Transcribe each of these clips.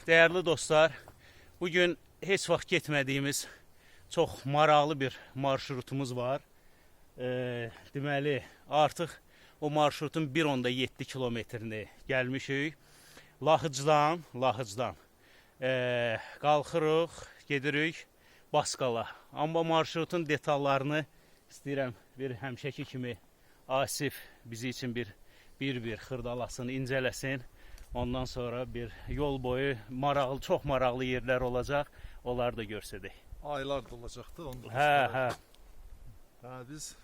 Değerli dostlar, bugün heç vaxt getmədiyimiz çox maraqlı bir marşrutumuz var. Deməli, artıq o marşrutun 1,7 kilometrini gəlmişik. Lahıcdan qalxırıq, gedirik Baskala. Amma marşrutun detallarını istəyirəm bir həmişəki kimi Asif bizi için bir xırdalasın, incələsin. Ondan sonra bir yol boyu maraqlı, çox maraqlı yerlər olacaq. Onları da görsədik. Aylar da olacaqdı. Hə. Biz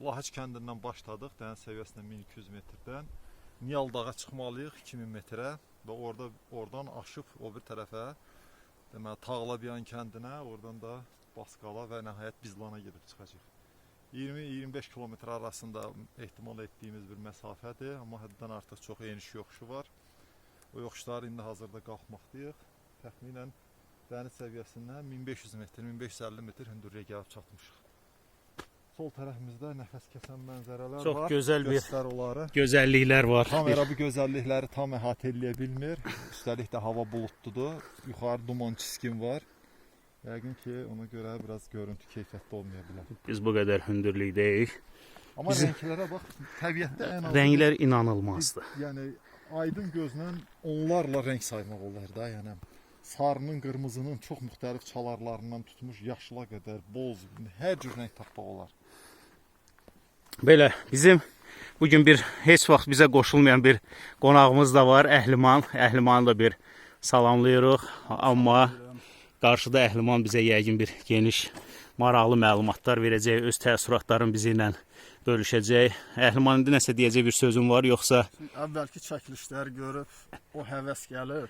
Lahıc kəndindən başladıq, dəniz səviyyəsindən 1200 metrdən. Niyal dağa çıxmalıyıq 2000 metrə və oradan aşıb o bir tərəfə, deməli Tağlabiyan kəndinə, oradan da Baskala və nəhayət Bizlana gedib çıxacaq. 20-25 kilometr arasında ehtimal etdiyimiz bir məsafədir, amma həddən artıq çox eniş yoxuşu var. O yoxuşları indi hazırda qalxmaqdayıq. Təxminən dəniz səviyyəsindən 1500 metr, 1550 metr hündürlüyə gəlib çatmışıq. Sol tərəfimizdə nəfəs kəsən mənzərələr çox var. Çox gözəl bir gözəlliklər var. Kamera bu gözəllikləri tam əhatə eləyə bilmir. Üstəlik də hava buludludur. Yuxarı duman çiskin var. Yəqin ki, ona görə biraz görüntü keyfiyyətli olmaya bilər. Biz bu qədər hündürlükdəyik. Amma renklərə bax, təbiətdə ən azı... Rənglər inanılmazdır. Yəni, aydın gözlə onlarla renk saymaq olar da. Yəni, sarının, qırmızının çox müxtəlif çalarlarından tutmuş yaşla qədər, boz, hər cür renk tapmaq olar. Belə, bizim bugün heç vaxt bizə qoşulmayan bir qonağımız da var, Əhliman. Əhlimanı da bir salamlayırıq. Amma qarşıda Əhliman bizə yəqin bir geniş, maraqlı məlumatlar verəcək, öz təəssüratlarını bizimlə bölüşəcək. Əhliman, indi nəsə deyəcək bir sözüm var, yoxsa? Əvvəlki çəkilişləri görüb, o həvəs gəlib.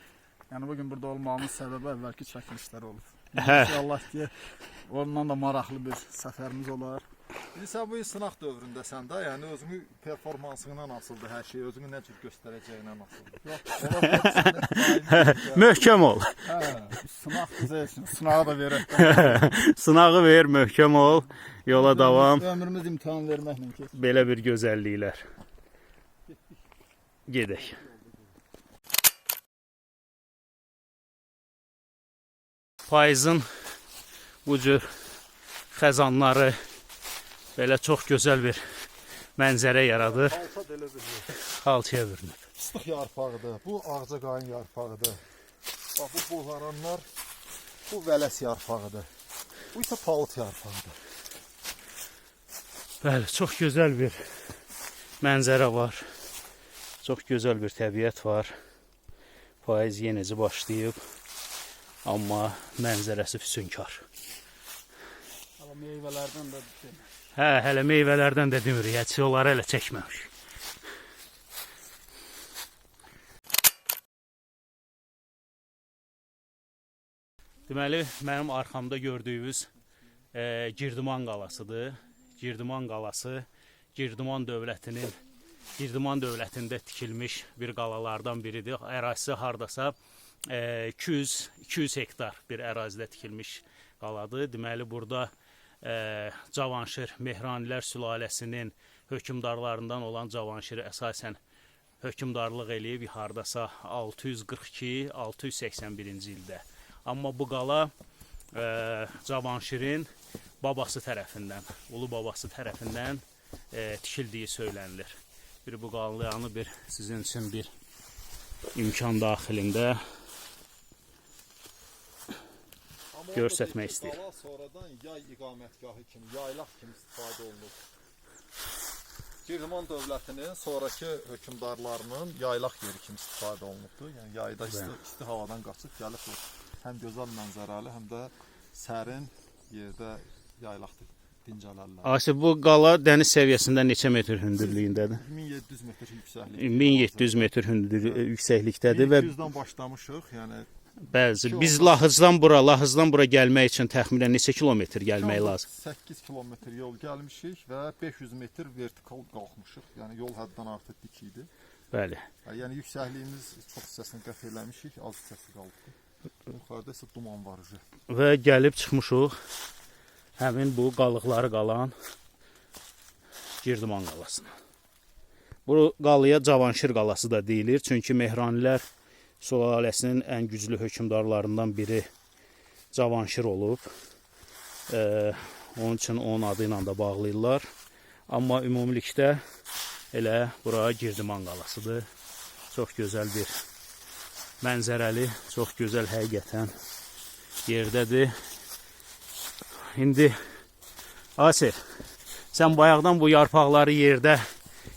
Yəni, bugün burada olmağımın səbəbi əvvəlki çəkilişlər olub. İnşallah ki, ondan da maraqlı bir səfərimiz olar. Sən bu sınaq dövründəsən də, yəni özünü performansından asıldı hər şey, özünü nə cür göstərəcəyindən asıldı. Möhkəm ol. Sınaq bizə üçün, sınağı da verək. Sınağı ver, möhkəm ol, yola davam. Ömrümüz imtihan verməklə ki. Belə bir gözəlliklər. Gedək. Payızın bu cür xəzanları belə çox gözəl bir mənzərə yaradır. Xalçaya bürünür. Fıstıq yarpağıdır, bu ağcaqayın yarpağıdır. Bax, bu boğaranlar, bu vələs yarpağıdır. Bu isə palıt yarpağıdır. Bəli, çox gözəl bir mənzərə var. Çox gözəl bir təbiət var. Payız yenicə başlayıb. Amma mənzərəsi füsunkar. Amma meyvələrdən də demir. Hə, hələ meyvələrdən də demirik, heç onları hələ çəkməmiş. Deməli, mənim arxamda gördüyünüz Girdiman qalasıdır. Girdiman qalası Girdiman dövlətində tikilmiş bir qalalardan biridir. Ərazisi hardasa 200 hektar bir ərazidə tikilmiş qaladır. Deməli, burada Cavanşir, Mehranilər sülaləsinin hökmdarlarından olan Cavanşir əsasən hökmdarlıq eləyib hardasa 642-681-ci ildə. Amma bu qala Cavanşirin babası tərəfindən, ulu babası tərəfindən tikildiyi söylənilir. Bu qalanı sizin üçün bir imkan daxilində göstərmək istəyir. Qala sonradan yay iqamətgahı kimi, yaylaq kimi istifadə olunur. Girdiman dövlətinin sonraki hökmdarlarının yaylaq yeri kimi istifadə olunubdur. Yəni yayda isti havadan qaçıb gəlib həm gözəl mənzərəli, həm də sərin yerdə yaylaqdır, dincələrlər. Asif, bu qala dəniz səviyyəsindən neçə metr hündürlüyündədir? 1700 metr yüksəklikdə. 1700 metr yüksəklikdədir və 1200-dən başlamışıq, yəni bəzi biz Lahıcdan bura gəlmək üçün təxminən neçə kilometr gəlmək lazım? 8 kilometr yol gəlmişik və 500 metr vertikal qalxmışıq. Yəni yol həddən artıq dik idi. Bəli. Yəni yüksəkliyimiz çox hissəsini qət eləmişik, az hissəsi qaldı. Yuxarıda isə duman var. Və gəlib çıxmışıq həmin bu qalıqları qalan Girdiman qalasına. Bu qalaya Cavanşir qalası da deyilir. Çünki Mehranilər sülaləsinin ən güclü hökmdarlarından biri Cavanşir olub. Onun üçün onun adı ilə də bağlayırlar. Amma ümumilikdə elə bura Girdiman qalasıdır. Çox gözəl bir mənzərəli, çox gözəl həqiqətən yerdədir. İndi Asif, sən bayaqdan bu yarpaqları yerdə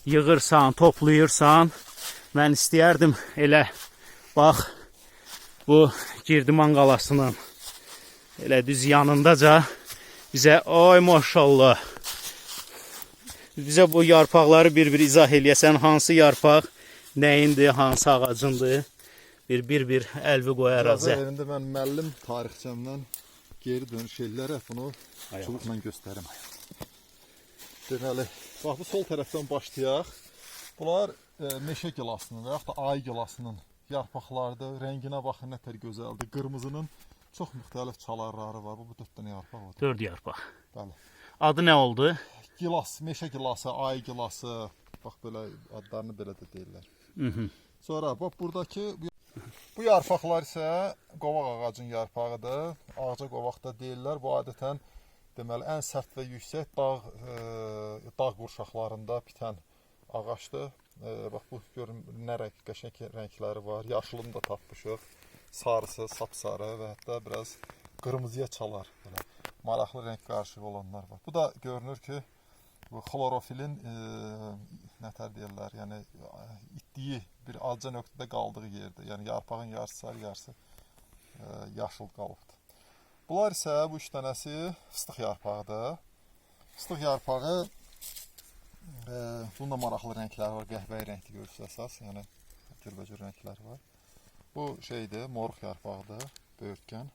yığırsan, toplayırsan. Mən istəyərdim elə bax bu Girdiman qalasının elə düz yanındaca bizə ay maşallah bizə bu yarpaqları bir-bir izah eləyəsən, hansı yarpaq nəyindir, hansı ağacındır, bir əlvi qoyaraq. İcazə verində mən müəllim tarixçəmdən geri dönüş eləyərək bunu çubuqla göstərim. Deməli, bax bu sol tərəfdən başlayaq. Bunlar meşə gilasının və yaxud da ay gilasının yarpaqlardır. Rənginə baxın, nə tər gözəldir. Qırmızının çox müxtəlif çalarları var. Bu 4 dənə yarpaq var. 4 yarpaq. Bəli. Adı nə oldu? Gilas, meşə gilası, ay gilası. Bax belə adlarını belə də deyirlər. Sonra bax buradakı bu yarpaqlar isə qovaq ağacın yarpağıdır. Ağaca qovaq da deyirlər. Bu adətən deməli ən sərt və yüksək dağ qurşaqlarında bitən ağacdır. Bax bu görün nə qəşəng rəngləri var. Yaşılını da tapmışıq. Sarısı, sapsarı və hətta biraz qırmızıya çalar. Belə maraqlı rəng qarışığı olanlar var. Bu da görünür ki, bu xlorofilin nətər deyirlər, yəni itdiyi bir azca nöqtədə qaldığı yerdir. Yəni yarpağın yarısı sarı, yarısı yaşıl qalıbdır. Bunlar isə bu 3 dənəsi fıstıq yarpağıdır. Fıstıq yarpağı bunun da maraqlı rəngləri var. Qəhvəyi rəngli görürsünüz əsas, yəni cürbəcür rəngləri var. Bu şeydir, moruq yarpağıdır, böyürtkən.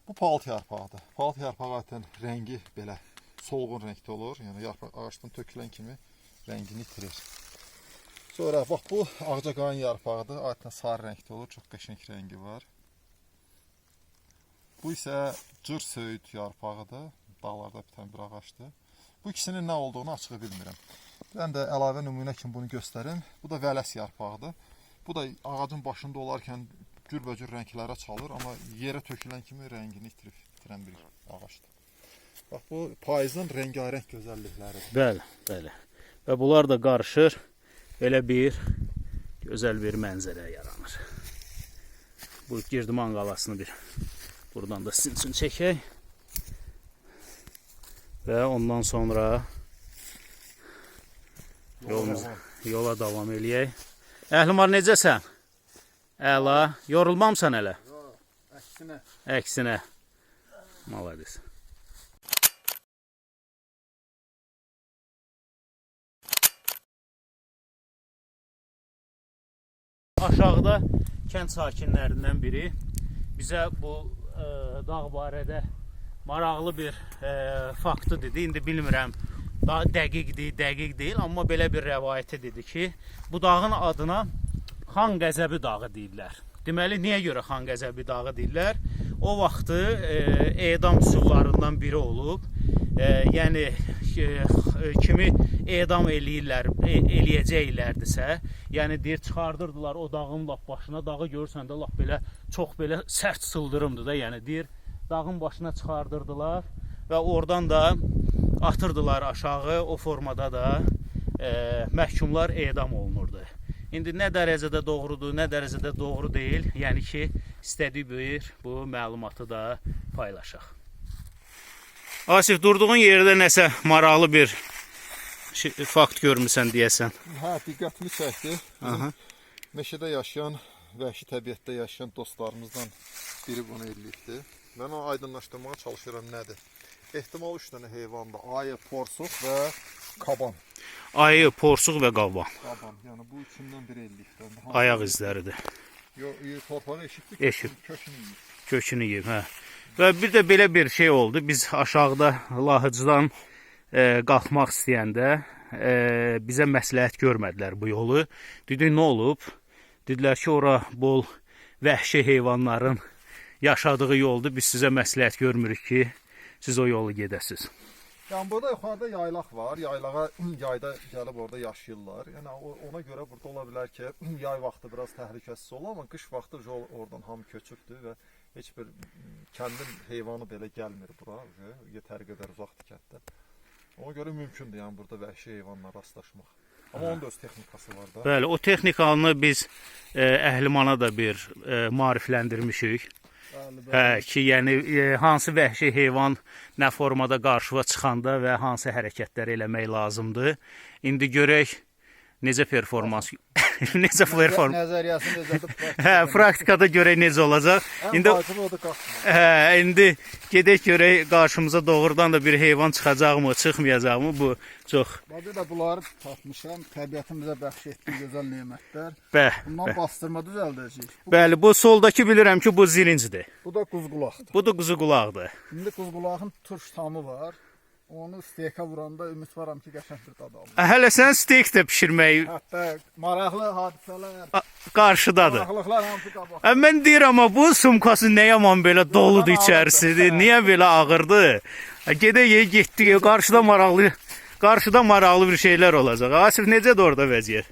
Bu palıt yarpağıdır. Palıt yarpağı adətən rəngi belə solğun rəngdə olur. Yəni yarpaq ağacdan tökülən kimi rəngini itirir. Sonra bax bu ağcaqayın yarpağıdır. Adətən sarı rəngdə olur. Çox qəşəng rəngi var. Bu isə cır söyüd yarpağıdır. Dağlarda bitən bir ağacdır. Bu ikisinin nə olduğunu açığı bilmirəm. Mən də əlavə nümunə kimi bunu göstərim. Bu da vələs yarpağıdır. Bu da ağacın başında olarkən cürbəcür rənglərə çalır, amma yerə tökülən kimi rəngini itirən bir ağacdır. Bax bu payızın rəngarəng gözəllikləridir. Bəli, bəli. Və bunlar da qarışır, belə bir gözəl bir mənzərə yaranır. Bu Girdiman qalasını bir buradan da sizin üçün çəkək. Və ondan sonra yola davam eləyək. Əhlimar, necəsən? Əla. Yorulmamsan hələ? Yox, əksinə. Əksinə. Malades. Aşağıda kənd sakinlərindən biri bizə bu dağ barədə maraqlı bir faktı dedi. İndi bilmirəm, daha dəqiq deyil, amma belə bir rəvayəti dedi ki, bu dağın adına Xan Qəzəbi dağı deyirlər. Deməli, niyə görə Xan Qəzəbi dağı deyirlər? O vaxtı edam üsullarından biri olub. Yəni, kimi edam eləyəcəklərdisə, yəni deyir, çıxardırdılar o dağın lap başına. Dağı görürsən də lap belə, çox belə sərt sıldırımdır da, yəni deyir, dağın başına çıxardırdılar və oradan da atırdılar aşağı, o formada da məhkumlar edam olunurdu. İndi nə dərəcədə doğrudur, nə dərəcədə doğru deyil, yəni ki, istədiyi bir bu məlumatı da paylaşaq. Asif, durduğun yerdə nəsə maraqlı bir fakt görmüsən deyəsən. Hə, diqqətimi çəkdi. Meşədə yaşayan, vəhşi təbiətdə yaşayan dostlarımızdan biri bunu eləyibdir. Mən onu aydınlaşdırmağa çalışıram, nədir? Ehtimal 3 dənə heyvandır. Ayı, porsuq və qaban. Ayı, porsuq və qaban. Qaban, yəni bu üçündən biri eləyibdir. Ayaq izləridir. Yox, torpağı eşitdik, kökünü yiyib. Kökünü yiyib, hə. Və bir də belə bir şey oldu. Biz aşağıda Lahıcıdan qalxmaq istəyəndə bizə məsləhət görmədilər bu yolu. Dedik, nə olub? Dedilər ki, ora bol vəhşi heyvanların yaşadığı yoldur. Biz sizə məsləhət görmürük ki, siz o yolu gedəsiniz. Yəni burada yuxarıda yaylaq var. Yaylağa yayda gəlib orada yaşayırlar. Yəni ona görə burada ola bilər ki, yay vaxtı biraz təhlükəsiz olur, amma qış vaxtı oradan hamı köçübdür və heç bir kəndin heyvanı belə gəlmir bura. Yetəri qədər uzaqdır kənddən. Ona görə mümkündür yəni burada vəhşi heyvanla rastlaşmaq. Amma onun da öz texnikası var da. Bəli, o texnikanı biz Əhlimana da bir maarifləndirmişik. Hə, ki, yəni hansı vəhşi heyvan nə formada qarşıva çıxanda və hansı hərəkətlər eləmək lazımdır. İndi görək necə performans Nəzəriyyəsi necədir? Hə, praktikada görək necə olacaq. İndi gedək görək qarşımıza doğrudan da bir heyvan çıxacaqmı, çıxmayacaqmı? Bu çox. Bir də bunları tapmışam. Təbiətin bizə bəxş etdiyi gözəl nemətlər. Bundan bastırma düzəldəcəyik. Bəli, bu soldakı bilirəm ki, bu zirincidir. Bu da quzqulaqdır. Bu da quzuqulaqdır. İndi quzqulağın turş tamı var. Onu steykə vuranda ümid varam ki, qəşəng bir dad alır. Hələ sən steyk də pişirməyi Hətta maraqlı hadisələr, qarşıdadır. maraqlıqlar hamısı qabaq. Mən deyirəm, amma bu sumkası nə yaman belə doludur içərisidir. Niyə belə ağırdır? Gedək getdik, qarşıda maraqlı bir şeylər olacaq. Asif, necədir orada vəziyyət?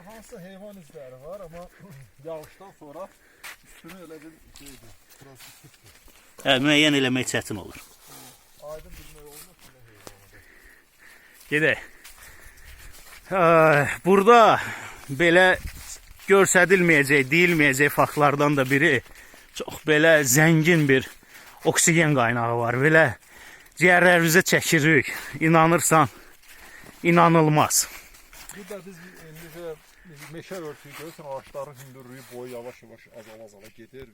Hansı heyvan izləri var, amma yağışdan sonra üstünü elə bir şeydir. Müəyyən eləmək çətin olur. Aydın bilmək olmaz. Gedək. Burada belə görsədilməyəcək, deyilməyəcək faktlardan da biri çox belə zəngin bir oksigen qaynağı var. Belə ciyərlərimizə çəkirik. İnanırsan, inanılmaz. Bir də biz meşə örtüyü görürsən, ağaçların hündürlüyü boyu yavaş-yavaş azala gedir.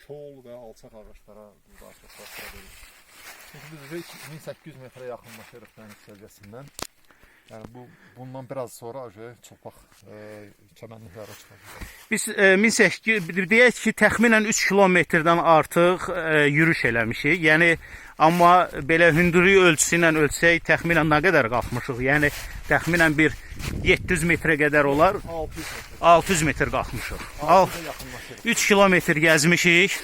Kol və alçaq ağaçlara burada əsaslaşdırılır. Çünki biz 1800 metrə yaxınlaşırıq dəniz səviyyəsindən. Yəni bundan biraz sonra çolpaq çəmənliklərə çıxacaq. Biz deyək ki, təxminən 3 kilometrdən artıq yürüş eləmişik. Yəni amma belə hündürlük ölçüsü ilə ölçsək təxminən nə qədər qalxmışıq? Yəni təxminən bir 700 metrə qədər olar. 600 metr qalxmışıq. 3 kilometr gəzmişik.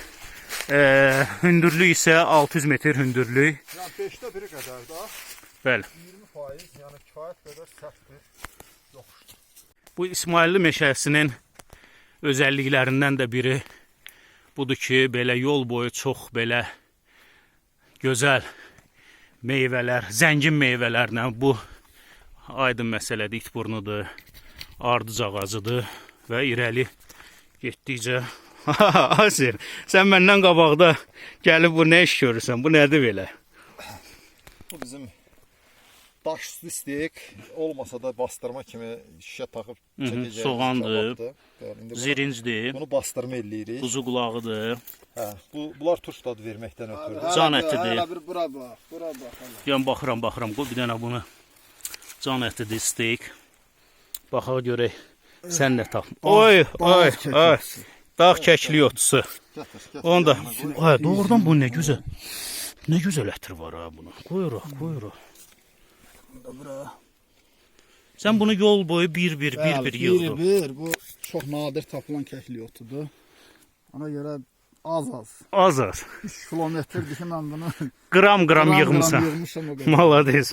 Hündürlük isə 600 metr hündürlük. Yəni 5də biri qədər da. Bəli. 20%, yəni kifayət qədər sərt bir yoxuşdur. Bu İsmailli meşəsinin özəlliklərindən də biri budur ki, belə yol boyu çox belə gözəl meyvələr, zəngin meyvələrlə bu aydın məsələdir, itburnudur, ardıc ağacıdır və irəli getdikcə Asir, sən məndən qabaqda gəlib bu nə iş görürsən? Bu nədir belə? Bu bizim daş üstü steyk, olmasa da bastırma kimi şişə taxıb çəkəcəyimiz soğandır, kababdır. zirincdir, bunu bastırma eləyirik. quzuqulağıdır. Hə, bunlar turş dadı verməkdən ötürü. Can ətidir. Hələ bir bura bax, bura bax. Yəni baxıram. Qoy bir dənə bunu can ətidir, steyk. Baxaq görək. Sən nə tap? Oy. Dağ kəkli otsu. Onu da, doğrudan bu nə gözəl. Nə gözəl ətir var ha bunu. Qoyuruq. Sən bunu yol boyu bir yığdın. Bir, bu çox nadir tapılan kəkli otudur. Ona görə az. Az. 3 kilometrdir ki, mən bunu Qram yığmışsan. yığmışam o qədər.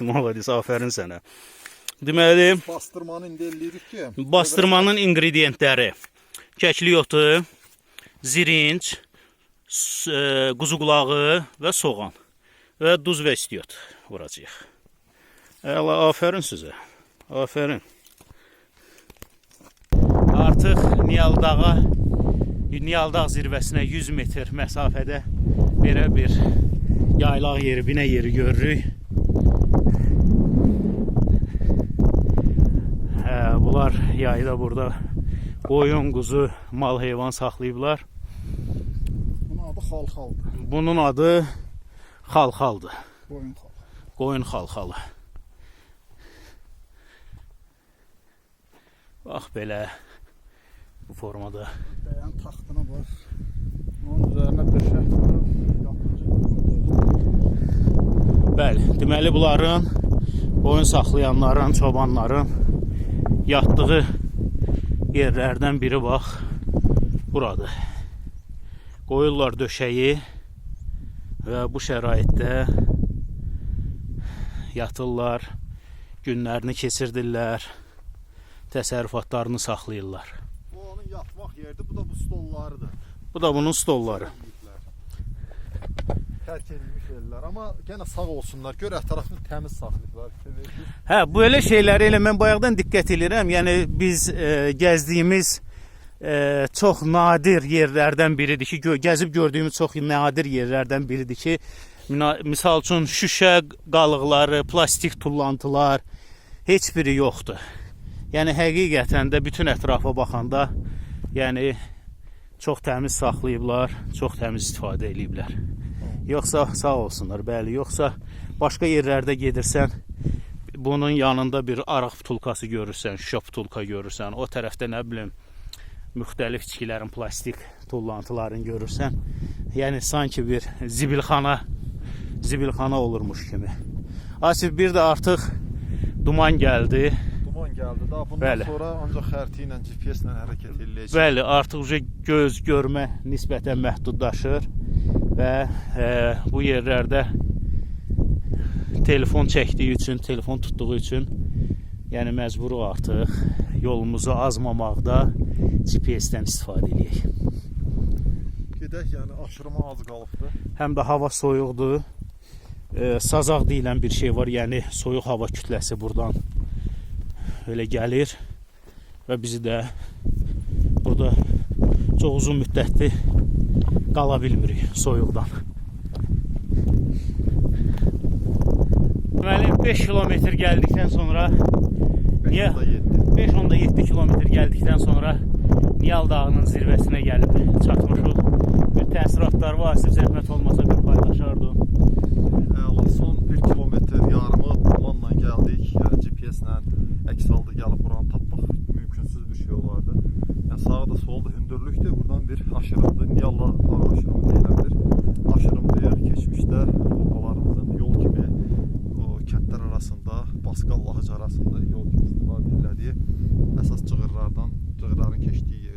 Malades, afərin sənə. Deməli, Bastırmanı indi eləyirik ki, bastırmanın ingrediyentləri: kəkli otu, zirinc, quzuqulağı və soğan və duz və istiot vuracağıq. Əla, afərin sizə. Afərin. Artıq Niyaldağ zirvəsinə 100 metr məsafədə belə bir yaylaq yeri, binə yeri görürük. Bunlar yayda burada qoyun, quzu, mal, heyvan saxlayıblar. Bunun adı xalxaldır. Bunun adı xalxaldır. Qoyun xal. Qoyun xalxalı. Bax belə bu formada. Bəyən taxtına bax. Onun üzərinə döşək vurub yapıcı. Bəli, deməli bunların qoyun saxlayanların, çobanların yatdığı yerlərdən biri bax buradır. Qoyurlar döşəyi və bu şəraitdə yatırlar, günlərini keçirdirlər, təsərrüfatlarını saxlayırlar. Bu onun yatmaq yeridir, bu da bu stollarıdır. Bu da bunun stolları. Tərk edilmiş ellər, amma yenə sağ olsunlar, gör ətrafını təmiz saxlayıblar. Hə, bu elə şeyləri elə mən bayaqdan diqqət edirəm. Yəni biz gəzdiyimiz çox nadir yerlərdən biridir ki, gəzib gördüyümüz çox nadir yerlərdən biridir ki, misal üçün şüşə qalıqları, plastik tullantılar heç biri yoxdur. Yəni həqiqətən də bütün ətrafa baxanda, yəni çox təmiz saxlayıblar, çox təmiz istifadə ediblər. Yoxsa sağ olsunlar, bəli, yoxsa başqa yerlərdə gedirsən, bunun yanında bir araq butulkası görürsən, şüşə butulka görürsən, o tərəfdə nə bilim müxtəlif içkilərin, plastik tullantılarını görürsən, yəni sanki bir zibilxana olurmuş kimi. Asif, bir də artıq duman gəldi. Duman gəldi, daha bundan sonra ancaq xərti ilə, GPS ilə hərəkət ediləcək. Bəli, artıq göz görmə nisbətən məhdudlaşır və bu yerlərdə telefon çəkdiyi üçün, telefon tutduğu üçün, yəni məcburuq artıq yolumuzu azmamaqda GPS-dən istifadə edək. Gedək, yəni aşırıma az qalıbdır. Həm də hava soyuqdur. Sazaq deyilən bir şey var, yəni soyuq hava kütləsi buradan elə gəlir və bizi də burada çox uzun müddətli qala bilmirik soyuqdan. Deməli 5 kilometr gəldikdən sonra 5.7 kilometr gəldikdən sonra Niyal dağının zirvəsinə gəlib çatmışıq. Bir təəssüratlar var, siz zəhmət olmasa bir paylaşardın. Son 1 kilometr yarımı dumanla gəldik. Yəni GPS-lə əks halda gəlib buranı tapmaq mümkünsüz bir şey olardı. Yəni sağda solda hündürlükdür. Buradan bir aşırımdır. Niyalla dağ aşırımı deyiləbilir. Aşırımdır. Keçmişdə babalarımızın yol kimi o kəndlər arasında, Baskal Lahıc arasında yol kimi istifadə edildiyi əsas cığırların keçdiyi yerdir.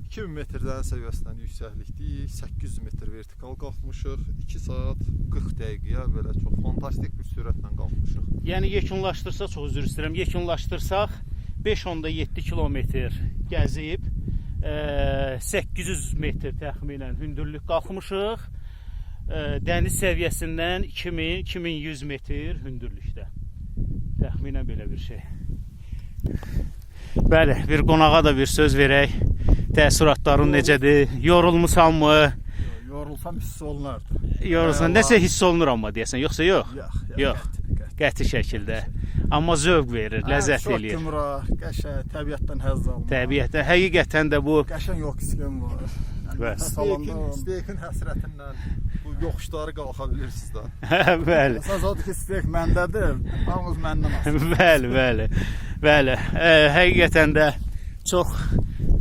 2000 metrdən səviyyəsindən yüksəklikdir. 800 metr vertikal qalxmışıq. 2 saat 40 dəqiqəyə belə çox fantastik bir sürətlə qalxmışıq. Yəni yekunlaşdırsaq, çox üzr istəyirəm, yekunlaşdırsaq 5.7 kilometr gəzib 800 metr təxminən hündürlük qalxmışıq. Dəniz səviyyəsindən 2000-2100 metr hündürlükdə. Təxminən belə bir şey. Bəli, bir qonağa da bir söz verək. Təəssüratların necədir? Yorulmusanmı? Yorulsam hiss olunardı. Yorulsan, nəsə hiss olunur amma deyəsən, yoxsa yox? Yox. Qəti şəkildə. Amma zövq verir, ləzzət eləyir. Çox gümrah, qəşəng, təbiətdən həzz almaq. Təbiətdən, həqiqətən də bu qəşəng oksigen var. Bəs. Steykin həsrətindən bu yoxuşları qalxa bilirsiniz də. Bəli. Əsas odur ki, steyk məndədir, hamımız məndən asılır. Bəli. Həqiqətən də çox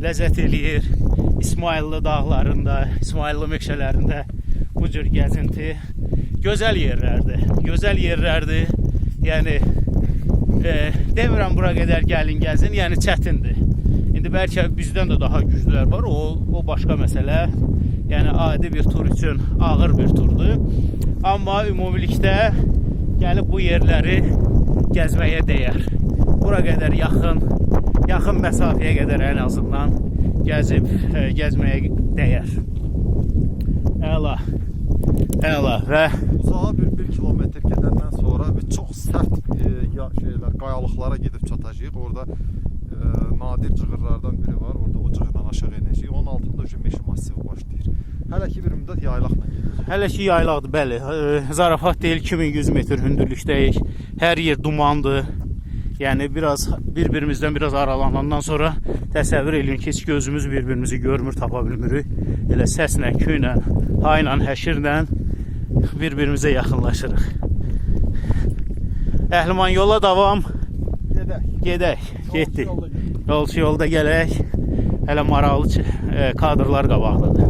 ləzzət eləyir. İsmayıllı dağlarında, İsmayıllı meşələrində bu cür gəzinti gözəl yerlərdir. Yəni demirəm bura qədər gəlin gəzin, yəni çətindir. İndi bəlkə bizdən də daha güclülər var, o başqa məsələ. Yəni adi bir tur üçün ağır bir turdur. Amma ümumilikdə gəlib bu yerləri gəzməyə dəyər. Bura qədər yaxın məsafəyə qədər ən azından gəzməyə dəyər. Əla və uzağa 1 kilometr gedəndən sonra bir çox sərt qayalıqlara gedib çatacağıq. Orada nadir cığırlardan biri var. Orada o cığırdan aşağı enəcəyik. Onun altında meşə massivi başlayır. Hələ ki bir müddət yaylaqla gedəcək. Hələ ki yaylaqdır, bəli. Zarafat deyil, 2100 metr hündürlükdəyik. Hər yer dumandır. Yəni bir-birimizdən biraz aralanandan sonra təsəvvür edin ki, heç gözümüz bir-birimizi görmür, tapa bilmirik. Elə səslə, küylə, hayla, həşirlə bir-birimizə yaxınlaşırıq. Əhliman, yola davam. Gedək. Getdik. Yolçu yolda gələk. Hələ maraqlı kadrlar qabaqdadır.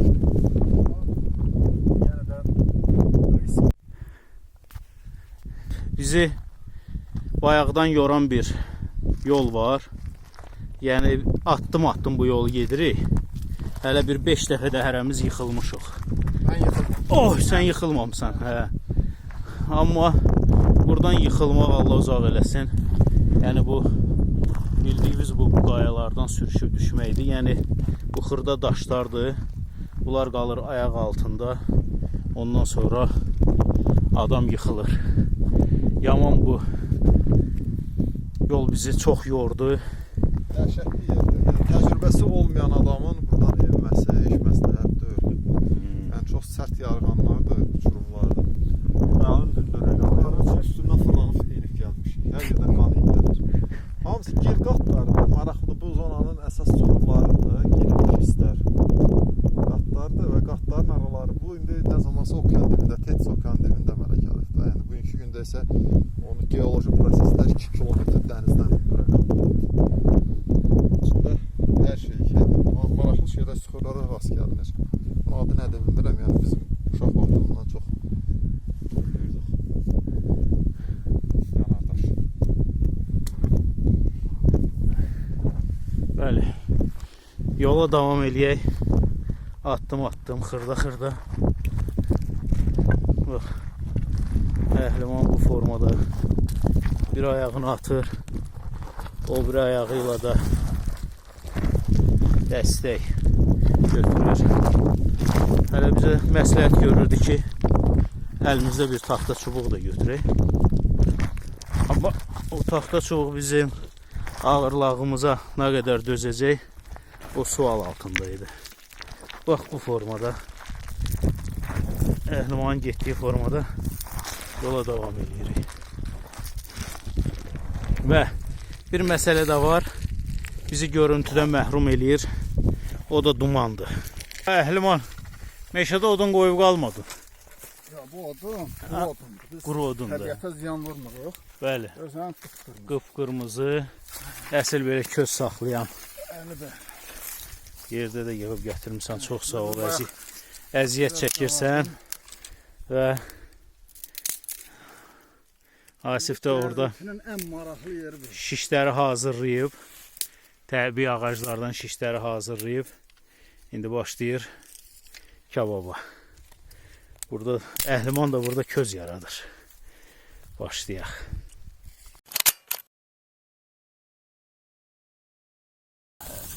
Bizi bayaqdan yoran bir yol var. Yəni addım bu yolu gedirik. Hələ bir 5 dəfə də hərəmiz yıxılmışıq. Mən yıxıldım. Oh, sən yıxılmamısan, hə. Amma buradan yıxılmaq Allah uzaq eləsin. Yəni bu bildiyimiz bu qayalardan sürüşüb düşməkdir. Yəni bu xırda daşlardır. Bunlar qalır ayaq altında. Ondan sonra adam yıxılır. Yaman bu yol bizi çox yordu. Dəhşətli yerdir. Yəni, təcrübəsi olmayan adamın buradan enməsi heç məsləhət deyil. Yəni çox sərt yarğanlardır, uçurumlardır. Mənim dünlərlə üstündən fırlanıb enib gəlmişik. Hər yerdən qan gəlir. Hamısı gir qatlardır. Maraqlıdır, bu zonanın əsas çuxurlarıdır. Giriş hisslər qatlardır və qatların araları. Bu indi nə zamansa okean dibində, Tets okean dibində əmələ gəlir. Yəni bugünkü gündə isə onu geoloji proseslər 2 kilometr dənizdən bura qatlardır. İçində hər şey, maraqlı şeylər, süxurlara rast gəlinir. Bunun adı nədir bilmirəm, yəni bizim uşaq vaxtımızdan çox duyurduq. Yanardaş. Bəli. Yola davam eləyək. Atdım, xırda. Bax. Əhliman bu formada bir ayağını atır. O bir ayağıyla da dəstək götürür. Hələ bizə məsləhət görürdü ki, əlimizdə bir taxta çubuq da götürək. Amma o taxta çubuq bizim ağırlığımıza nə qədər dözəcək, o sual altındaydı. Bax bu formada, Əhlimanın getdiyi formada yola davam edirik. Və bir məsələ də var, bizi görüntüdən məhrum eləyir, o da dumandır. Əhliman, meşədə odun qoyub qalmadı. Ya bu odun, biz Quru odundur. təbiətə ziyan vurmuruq. Bəli, Özən qıpqırmızı. qıpqırmızı, əsl belə köz saxlayan Yəni də yerdə də yığıb gətirmişsən, çox sağ ol, əziyyət çəkirsən və Asif də orada ən maraqlı yeri bu. şişləri hazırlayıb, təbii ağaclardan şişləri hazırlayıb, indi başlayır kababa. Burada Əhliman da burada köz yaradır. Başlayaq.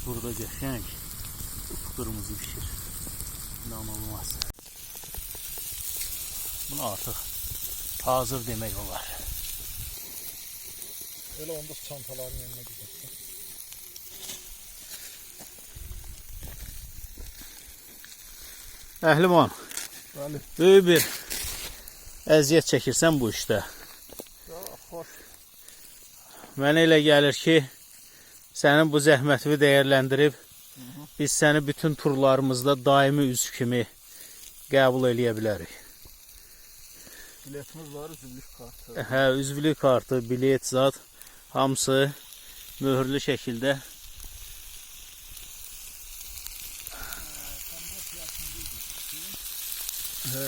Burada qəşəng qırmızı pişir. İnanılmaz. Bunu artıq hazır demək olar. Elə onda çantaların yanına gidiyorsun. Əhliman, Bəli. böyük bir əziyyət çəkirsən bu işdə. Ya xoş. Mənə elə gəlir ki, sənin bu zəhmətini dəyərləndirib, biz səni bütün turlarımızda daimi üzv kimi qəbul eləyə bilərik. Biletimiz var, üzvlük kartı. Hə, üzvlük kartı, bilet, zat, hamısı möhürlü şəkildə. Hə.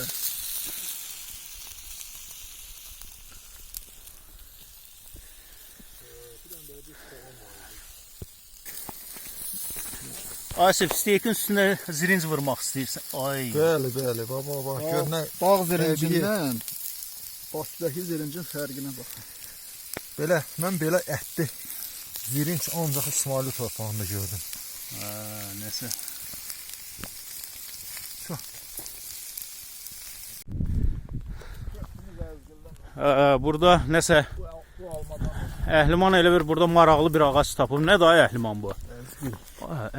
Asif, steykin üstünə zirinc vurmaq istəyirsən. Ay. Bəli, baba, bax, gör nə Bağ zirincindən Bakıdakı zirincin fərqinə baxın. belə, mən belə ətli zirinç ancaq İsmaili torpağında gördüm. Hə, nəsə. Burada nəsə Bu almadan Əhliman elə bir burada maraqlı bir ağac tapıb. Nə daha Əhliman bu? əzgil.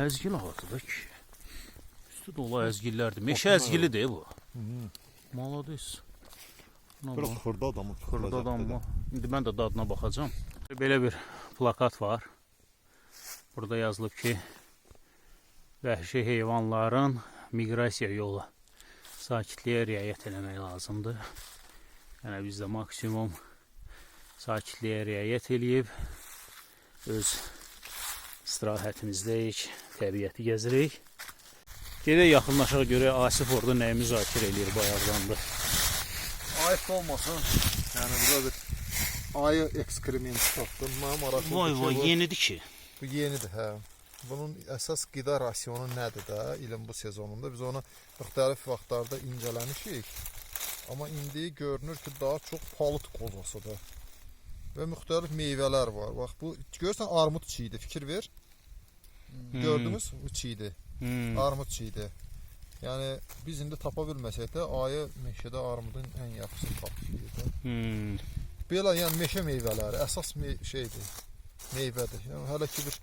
Əzgil ağacıdır ki. Üstü dolu əzgillərdir. Meşə əzgilidir bu. Malades. Biraz xırda adamı. Xırda adam bu. İndi mən də dadına baxacağam. Belə bir plakat var. Burada yazılıb ki, vəhşi heyvanların miqrasiya yolu sakitliyə riayət eləmək lazımdır. Yəni biz də maksimum sakitliyə riayət eləyib öz istirahətimizdəyik, təbiəti gəzirik. Gedək yaxınlaşaq görək Asif orada nəyi müzakirə eləyir bayaqdandır. Ayıp olmasın. Yəni burada bir ayı ekskrementi tapdım. Mənə maraqlı. Vay, yenidir ki. Bu yenidir, hə. Bunun əsas qida rasionu nədir də ilin bu sezonunda? Biz onu müxtəlif vaxtlarda incələmişik. Amma indi görünür ki, daha çox palıd qozasıdır. Və müxtəlif meyvələr var. Bax, bu görürsən armud çiğdi, fikir ver. Gördünüz? Bu çiğdi. Armud çiğdi. Yəni biz indi tapa bilməsək də ayı meşədə armudun ən yaxşısını tapıb. Belə yəni meşə meyvələri əsas şeydir, meyvədir. Yəni hələ ki bir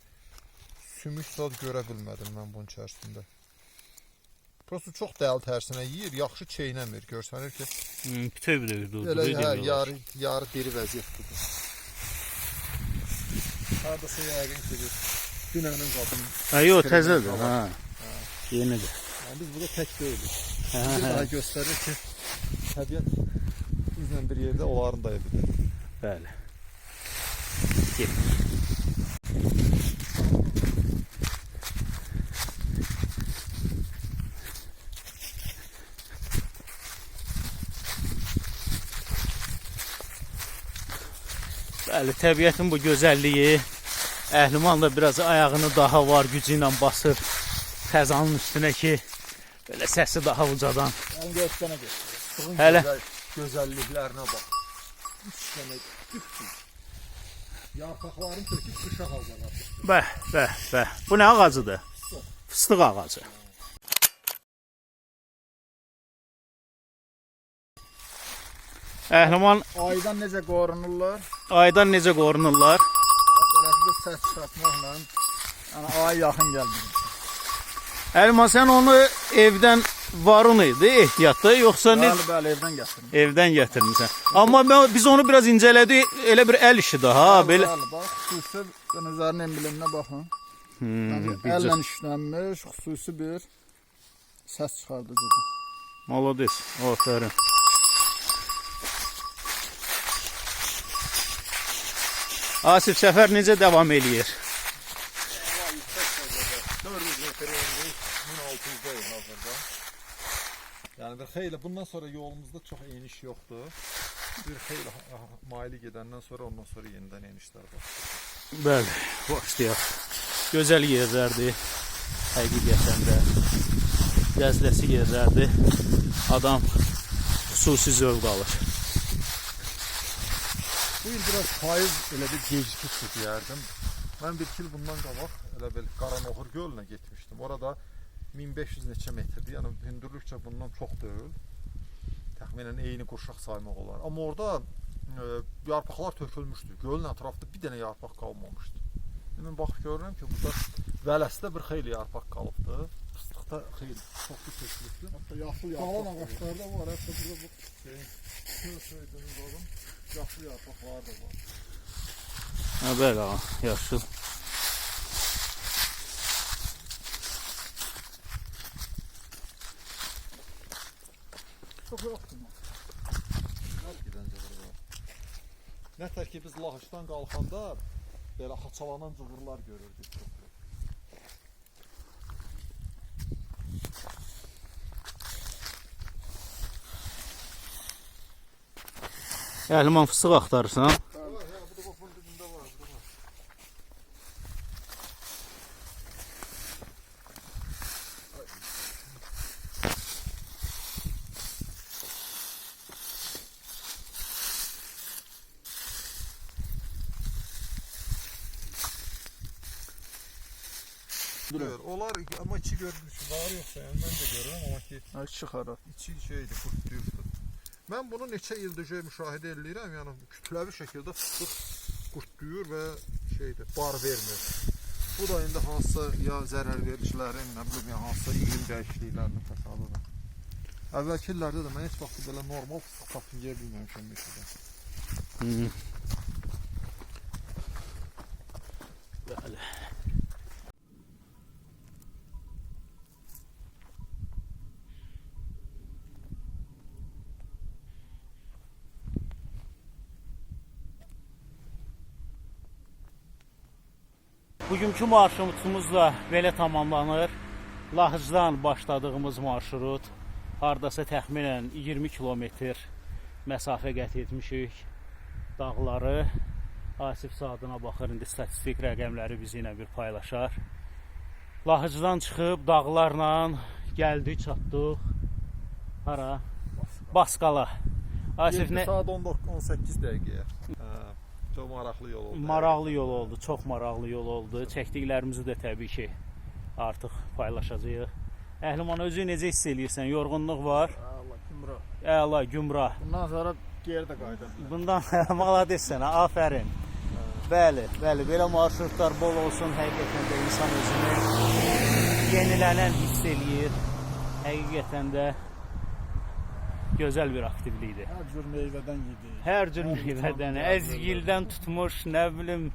sümük zad görə bilmədim mən bunun içərisində. Prosta çox dəli tərsinə yeyir, yaxşı çeynəmir, görsənir ki. Bütöv də Elə yarı diri vəziyyətdir. Hardasa yəqin ki bir dünənin qadın. Yox, təzədir. Yenidir. Yəni biz burada tək deyilik. Bir daha göstərir ki, təbiət bizlə bir yerdə onların da evidir. Bəli. Get. Bəli, təbiətin bu gözəlliyi, Əhliman da biraz ayağını daha var gücü ilə basır xəzanın üstünə ki, belə səsi daha ucadan. Yəni göstərə göstərir. Hələ Gözəlliklərinə bax. 3 dənə düzdür. Yarpaqların töküb qışa hazırlamışdır. Bəh. Bu nə ağacıdır? Fıstıq ağacı. Əhliman Aydan necə qorunurlar? aydan necə qorunurlar? Beləsində səs çıxartmaqla, yəni ay yaxın gəlmir. Əhliman, sən onu evdən varın idi ehtiyatda, yoxsa ne? Bəli, evdən gətirdim. Evdən gətirmisən. Amma biz onu biraz incələdik, elə bir əl işidir ha, belə. Bəli, bax, xüsusi nəzərin embleminə baxın. Bir Əllə işlənmiş, xüsusi bir səs çıxardıcıdır. Malades, aferin. Asif, səfər necə davam eləyir? 400 metre endik, 1600'dayım hazırda. Yani bir xeyli, bundan sonra yolumuzda çok eniş yoktu. Bir xeyli maili gedəndən sonra ondan sonra yenidən enişlər başladı. Bəli, başlayaq. Gözəl yerlərdir, həqiqətən də. Gəzləsi yerlərdir. Adam xüsusi zövq alır. Bu il biraz payız elə bir gecikib deyərdim. Mən bir il bundan qabaq elə bir Qaranoğur gölünə getmişdim. Orada 1500 neçə metrdir. Yəni hündürlükcə bundan çox deyil. Təxminən eyni qurşaq saymaq olar. Amma orada yarpaqlar tökülmüşdü. Gölün ətrafında bir dənə yarpaq qalmamışdı. Mən baxıb görürəm ki, burada vələsdə bir xeyli yarpaq qalıbdı. Fıstıqda xeyli çoxlu tökülübdü. Hətta yaşıl yarpaq ağaclarda var. Hətta burada bu söydüyünüz oğlum, yaşıl yarpaqlar da var. Ha, bəli, yaşıl. Çox yoxdur. Nətər ki, biz Lahıçdan qalxanda belə haçalanan cığırlar görürdük. Əhliman, fıstıq axtarırsan? Onlar ama içi görünmüş var yoxsa, yəni mən də görürəm, amma ki Çıxarır. içi şeydir, qurtduyubdur. Mən bunu neçə ildir müşahidə edirəm, yəni kütləvi şəkildə fıstıq qurtduyur və şeydir, bar vermir. Bu da indi hansısa ya zərər vericilərin, nə bilim, ya hansısa iqlim dəyişikliklərinin təsadüfü. Əvvəlki illərdə də mən heç vaxt belə normal fıstıq tapınca bilməmişəm meşədə. Bəli. Bugünkü marşrutumuz da belə tamamlanır. Lahıcdan başladığımız marşrut hardasa təxminən 20 kilometr məsafə qət etmişik. Dağları, Asif saatına baxır, indi statistik rəqəmləri bizi ilə bir paylaşar. Lahıcdan çıxıb dağlarla gəldik, çatdıq. Hara? Baskala. Asif 7 nə saat 18 dəqiqəyə. Çox maraqlı yol oldu. maraqlı yol oldu, çox maraqlı yol oldu. Çəkdiklərimizi də təbii ki artıq paylaşacağıq. Əhliman özü necə hiss eləyirsən? Yorğunluq var. Allah Gümrah. Əla, gümrah. Bundan sonra geri də qayıdar. Bundan malades sənə, afərin. Bəli, bəli, belə marşrutlar bol olsun. Həqiqətən də insan özünü yenilənən hiss eləyir. Həqiqətən də gözəl bir aktivlikdir. Hər cür meyvədən yedik. Hər cür meyvədən, əzgildən tutmuş, nə bilim,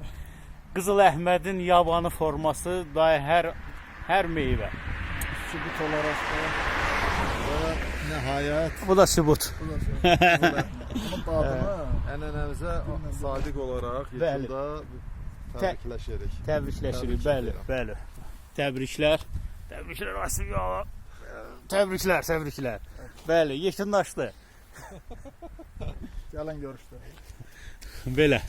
Qızıl Əhmədin yabanı forması, dahi hər meyvə. Sübut olaraq da və nəhayət Bu da sübut. bu da şey. Bunun dadını Ənənəmizə sadiq olaraq Bəli. yolda təbrikləşirik. Təbrikləşirik, Təbrik bəli, edirəm. bəli. Təbriklər. Təbriklər Asif ya. Təbriklər, təbriklər. Bəli, yekunlaşdı. gələn görüşdə. Belə.